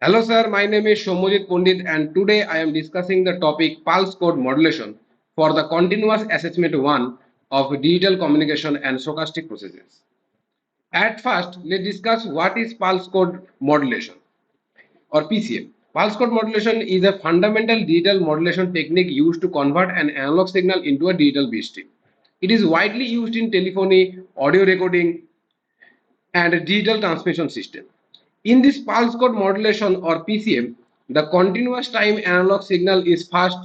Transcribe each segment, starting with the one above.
Hello sir, my name is Soumyajit Pandit and today I am discussing the topic pulse code modulation for the continuous assessment 1 of digital communication and stochastic processes. At first, let's discuss what is pulse code modulation or PCM. Pulse code modulation is a fundamental digital modulation technique used to convert an analog signal into a digital bit stream. It is widely used in telephony, audio recording, and a digital transmission system. In this pulse code modulation or PCM, the continuous time analog signal is first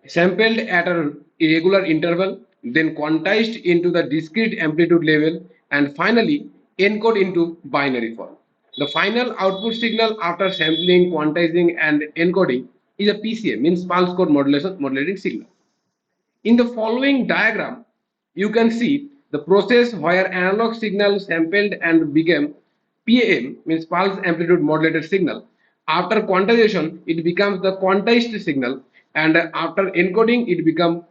sampled at a irregular interval, then quantized into the discrete amplitude level, and finally encoded into binary form. The final output signal after sampling, quantizing, and encoding is a PCM, means pulse code modulating signal. In the following diagram, you can see the process where analog signal sampled and became PAM, means pulse amplitude modulated signal. After quantization, it becomes the quantized signal, and after encoding, it becomes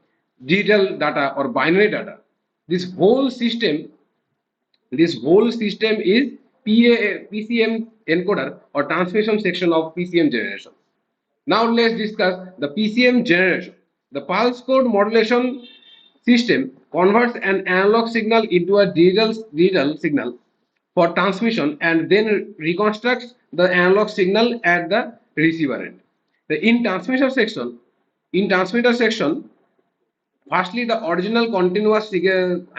digital data or binary data. This whole system, is PCM encoder or transmission section of PCM generation. Now let's discuss the PCM generation. The pulse code modulation system converts an analog signal into a digital signal for transmission and then reconstructs the analog signal at the receiver end. In transmitter section, firstly, the original continuous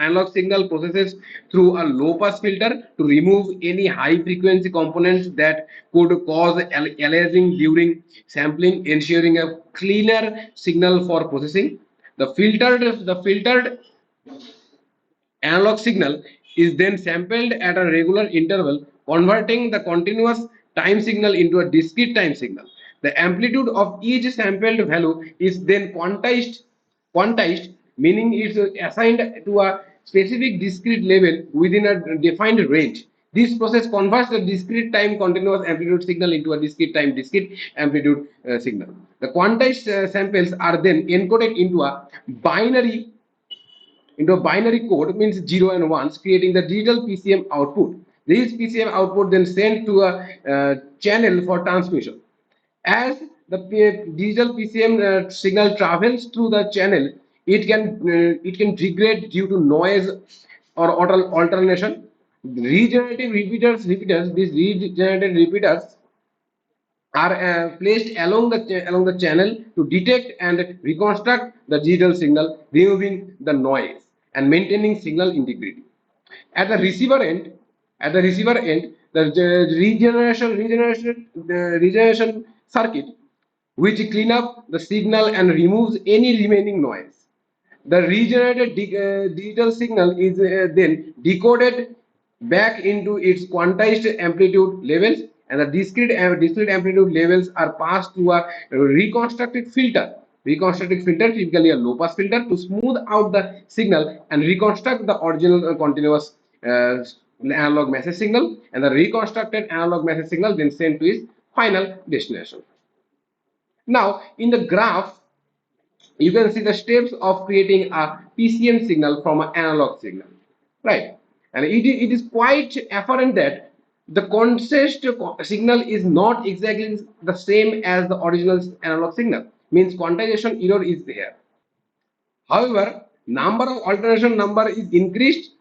analog signal processes through a low pass filter to remove any high frequency components that could cause aliasing during sampling, ensuring a cleaner signal for processing. The filtered analog signal is then sampled at a regular interval, converting the continuous time signal into a discrete time signal. The amplitude of each sampled value is then quantized, meaning it's assigned to a specific discrete level within a defined range. This process converts the discrete time continuous amplitude signal into a discrete time discrete amplitude signal. The quantized samples are then encoded into a binary code, means 0 and 1s, creating the digital PCM output. This PCM output then sent to a channel for transmission. As the digital PCM signal travels through the channel, it can degrade due to noise or alternation. Regenerative repeaters. These regenerated repeaters are placed along the channel to detect and reconstruct the digital signal, removing the noise and maintaining signal integrity. At the receiver end, the regeneration circuit, which clean up the signal and removes any remaining noise. The regenerated digital signal is then decoded back into its quantized amplitude levels, and the discrete amplitude levels are passed to a reconstructed filter. Reconstructed filter, typically a low pass filter, to smooth out the signal and reconstruct the original continuous analog message signal, and the reconstructed analog message signal then sent to its final destination. Now, in the graph, you can see the steps of creating a PCM signal from an analog signal, right? And it is quite apparent that the consist signal is not exactly the same as the original analog signal, means quantization error is there. However, number of alternation number is increased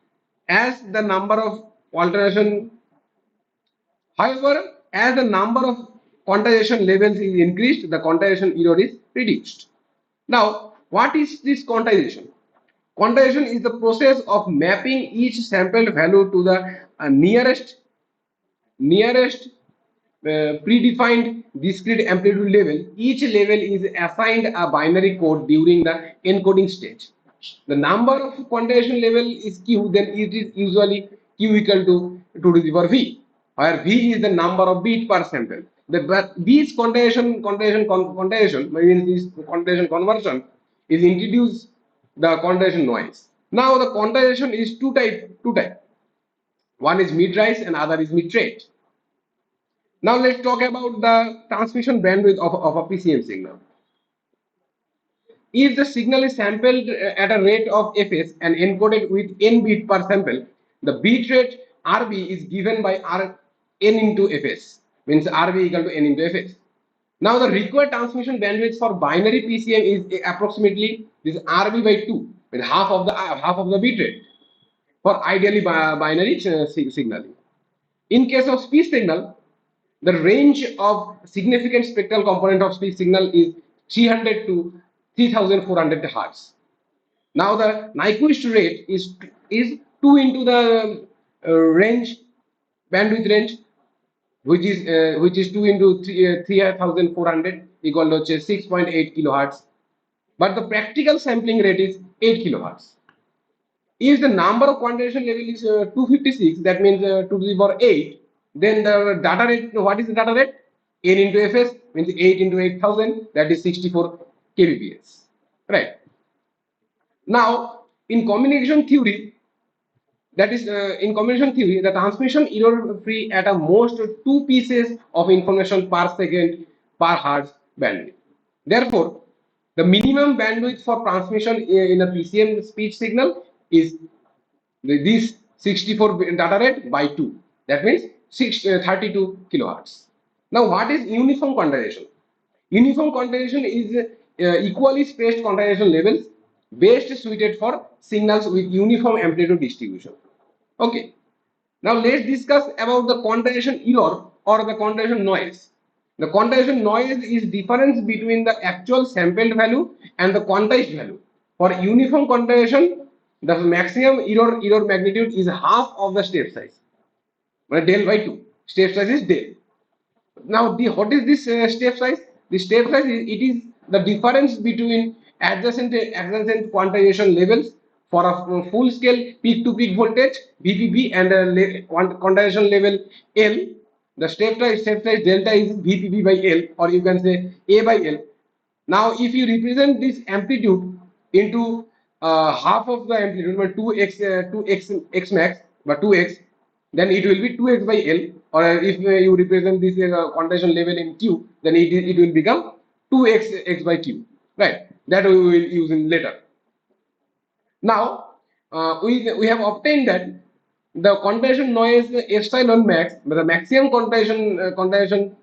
as the number of alternation. However, as the number of quantization levels is increased, the quantization error is reduced. Now, what is this quantization? Quantization is the process of mapping each sampled value to the nearest predefined discrete amplitude level. Each level is assigned a binary code during the encoding stage. The number of quantization level is q, then it is usually q equal to 2 to the power v, where v is the number of bit per sample. But this quantization means this quantization conversion is introduced the quantization noise. Now the quantization is two type. One is mid-rise and other is mid-rate. Now let's talk about the transmission bandwidth of a PCM signal. If the signal is sampled at a rate of fs and encoded with n bit per sample, the bit rate Rb is given by Rn into fs. means RB equal to N into Fs. Now the required transmission bandwidth for binary PCM is approximately this RB by 2, with half of the bit rate for ideally binary signaling. In case of speech signal, the range of significant spectral component of speech signal is 300 to 3400 Hz. Now the Nyquist rate is 2 into the range bandwidth range, which is 2 into 3400 equal to 6.8 kilohertz. But the practical sampling rate is 8 kilohertz. If the number of quantization level is 256, that means 2 to the power 8, then the data rate, what is the data rate? N into Fs means 8 into 8000, that is 64 kbps. Right. Now, in communication theory, the transmission error free at a most 2 pieces of information per second per hertz bandwidth. Therefore, the minimum bandwidth for transmission in a PCM speech signal is this 64 data rate by 2. That means 32 kilohertz. Now, what is uniform quantization? Uniform quantization is equally spaced quantization levels best suited for signals with uniform amplitude distribution. Okay. Now let's discuss about the quantization error or the quantization noise. The quantization noise is difference between the actual sampled value and the quantized value. For uniform quantization, the maximum error magnitude is half of the step size. Del by 2. Step size is del. Now, what is this step size? The step size is the difference between adjacent quantization levels for a full scale peak to peak voltage VPP and quantization level L. The step size delta is VPP by L, or you can say A by L. Now, if you represent this amplitude into half of the amplitude, 2x x max, but 2x, then it will be 2x by L, or if you represent this quantization level in Q, then it will become 2x x by Q, right? That we will use in later. Now, we have obtained that the quantization noise epsilon max, the maximum quantization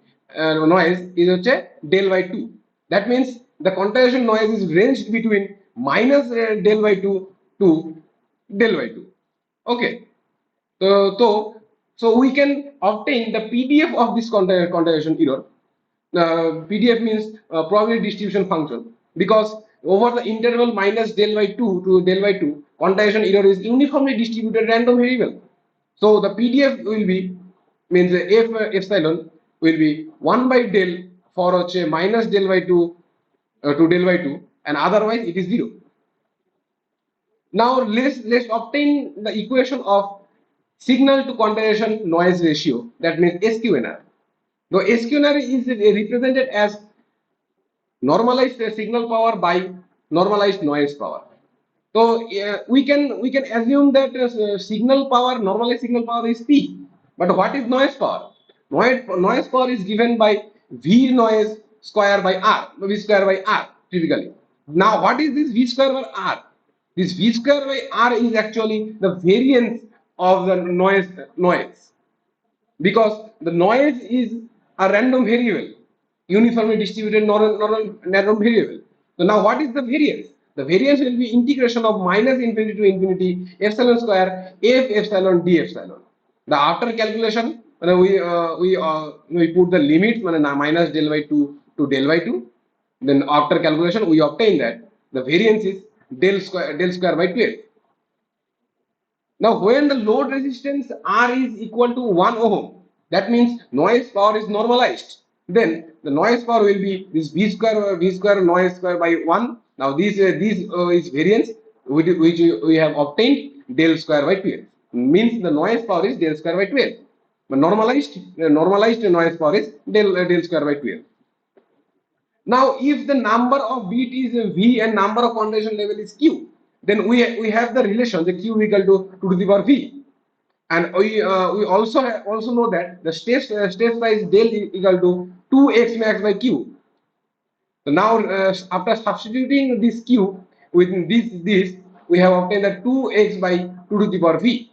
noise is del by 2. That means the quantization noise is ranged between minus del by 2 to del by 2. Okay. So we can obtain the PDF of this quantization error. PDF means probability distribution function, because over the interval minus del by 2 to del by 2, quantization error is uniformly distributed random variable. So the PDF will be, means F epsilon will be 1 by del for minus del by 2 to del by 2, and otherwise it is 0. Now let's obtain the equation of signal to quantization noise ratio, that means SQNR. The SQNR is represented as normalized signal power by normalized noise power. So we can assume that normalized signal power is P. But what is noise power? Noise power is given by V noise square by R, V square by R typically. Now what is this V square by R? This V square by R is actually the variance of the noise, because the noise is a random variable, uniformly distributed random variable. So now what is the variance? The variance will be integration of minus infinity to infinity epsilon square f epsilon d epsilon. The after calculation, we put the limit minus del by 2 to del by 2. Then after calculation we obtain that the variance is del square by 12. Now when the load resistance R is equal to 1 ohm, that means noise power is normalized. Then the noise power will be this V square noise square by 1. Now this is variance which we have obtained del square by 12. Means the noise power is del square by 12. But normalized noise power is del square by 12. Now if the number of bit is V and number of quantization level is Q, then we have the relation, the Q equal to 2 to the power V. And we also know that the step size del equal to 2x max by Q. So now after substituting this Q with this, we have obtained that 2x by 2 to the power V.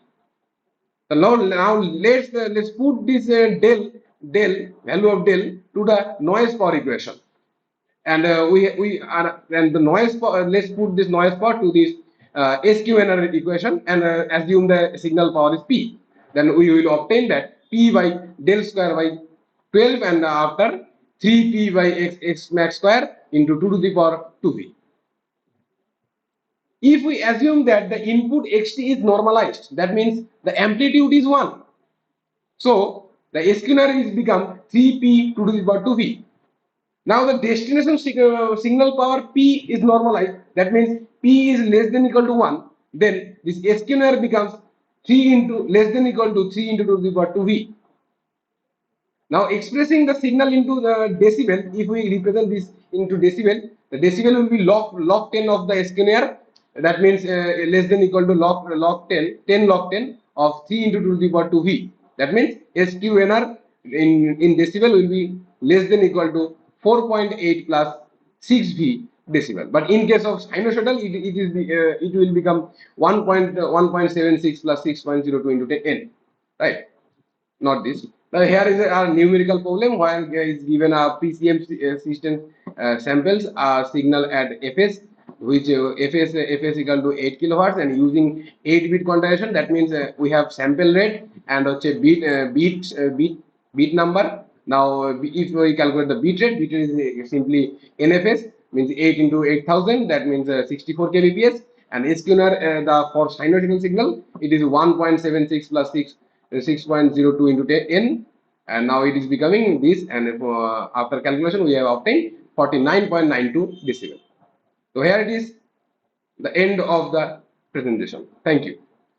So now let's put this del value of del to the noise power equation. And we are and the noise power, let's put this noise power to this SQNR equation and assume the signal power is P. Then we will obtain that P by del square by 12 and after 3P by x max square into 2 to the power 2V. If we assume that the input xt is normalized, that means the amplitude is 1. So the SQNR is become 3P 2 to the power 2V. Now the destination signal power P is normalized. That means P is less than equal to 1. Then this SQNR becomes 3 into less than equal to 3 into 2 to the power 2V. Now expressing the signal into the decibel, if we represent this into decibel, the decibel will be log 10 of the SQNR. That means less than equal to log 10 log 10 of 3 into 2 to the power 2V. That means SQNR in decibel will be less than equal to 4.8 plus 6V decibel. But in case of sinusoidal, it will become 1.76 plus 6.02 into 10n. Right? Not this. Now here is a numerical problem where is given a PCM system samples signal at Fs, which Fs equal to 8 kilohertz, and using 8-bit quantization. That means we have sample rate and beat number. Now if we calculate the bit rate is simply NFS, means 8 into 8000. That means 64 kbps. And SQNR the for sinusoidal signal, it is 1.76 plus 6.02 into 10n, and now it is becoming this, and after calculation we have obtained 49.92 decibel. So here it is the end of the presentation. Thank you.